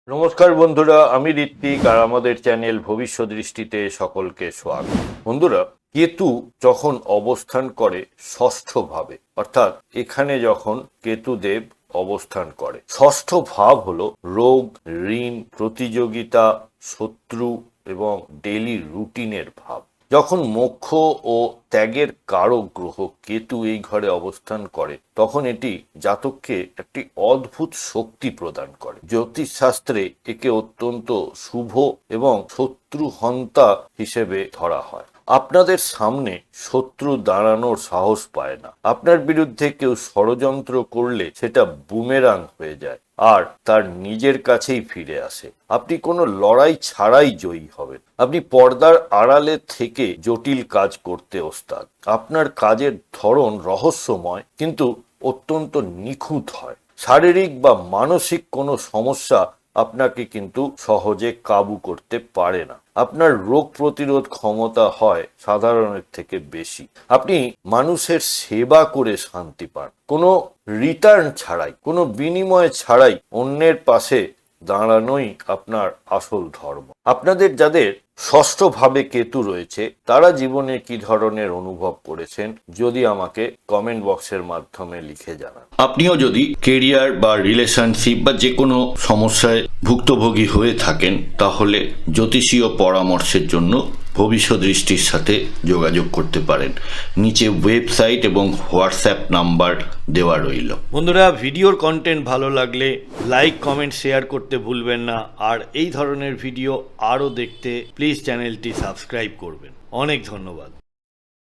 নমস্কার বন্ধুরা, আমি ঋত্বিক আর আমাদের চ্যানেল ভবিষ্যৎ দৃষ্টিতে সকলকে স্বাগত। বন্ধুরা, কেতু যখন অবস্থান করে ষষ্ঠ ভাবে, অর্থাৎ এখানে যখন কেতুদেব অবস্থান করে, ষষ্ঠ ভাব হলো রোগ, ঋণ, প্রতিযোগিতা, শত্রু এবং ডেইলি রুটিনের ভাব। যখন মোক্ষ ও ত্যাগের কারক গ্রহ কেতু এই ঘরে অবস্থান করে, তখন এটি জাতককে একটি অদ্ভুত শক্তি প্রদান করে। জ্যোতিষশাস্ত্রে একে অত্যন্ত শুভ এবং শত্রুহন্তা হিসেবে ধরা হয়। আপনাদের সামনে শত্রু দাঁড়ানোর সাহস পায় না। আপনার বিরুদ্ধে কেউ ষড়যন্ত্র করলে সেটা বুমেরাং হয়ে যায় আর তার নিজের কাছেই ফিরে আসে। আপনি কোনো লড়াই ছাড়াই জয়ী হবেন। আপনি পর্দার আড়ালে থেকে জটিল কাজ করতে ওস্তাদ। আপনার কাজের ধরন রহস্যময় কিন্তু অত্যন্ত নিখুঁত হয়। শারীরিক বা মানসিক কোনো সমস্যা আপনাকে কিন্তু সহজে কাবু করতে পারে না। আপনার রোগ প্রতিরোধ ক্ষমতা হয় সাধারণের থেকে বেশি। আপনি মানুষের সেবা করে শান্তি পান, কোনো রিটার্ন ছাড়াই, কোনো বিনিময় ছাড়াই। অন্যের পাশে দাঁড়ানোই আপনার আসল ধর্ম। আপনাদের যাদের ষষ্ঠ ভাবে কেতু রয়েছে, তারা জীবনে কি ধরনের অনুভব করেছেন যদি আমাকে কমেন্ট বক্সের মাধ্যমে লিখে জানান। আপনিও যদি কেরিয়ার বা রিলেশনশিপ বা যে কোনো সমস্যায় ভুক্তভোগী হয়ে থাকেন, তাহলে জ্যোতিষীয় পরামর্শের জন্য ভবিষ্যৎ দৃষ্টির সাথে যোগাযোগ করতে পারেন। নিচে ওয়েবসাইট এবং হোয়াটসঅ্যাপ নাম্বার দেওয়া রইল। বন্ধুরা, ভিডিওর কন্টেন্ট ভালো লাগলে লাইক, কমেন্ট, শেয়ার করতে ভুলবেন না। আর এই ধরনের ভিডিও আরও দেখতে প্লিজ চ্যানেলটি সাবস্ক্রাইব করবেন। অনেক ধন্যবাদ।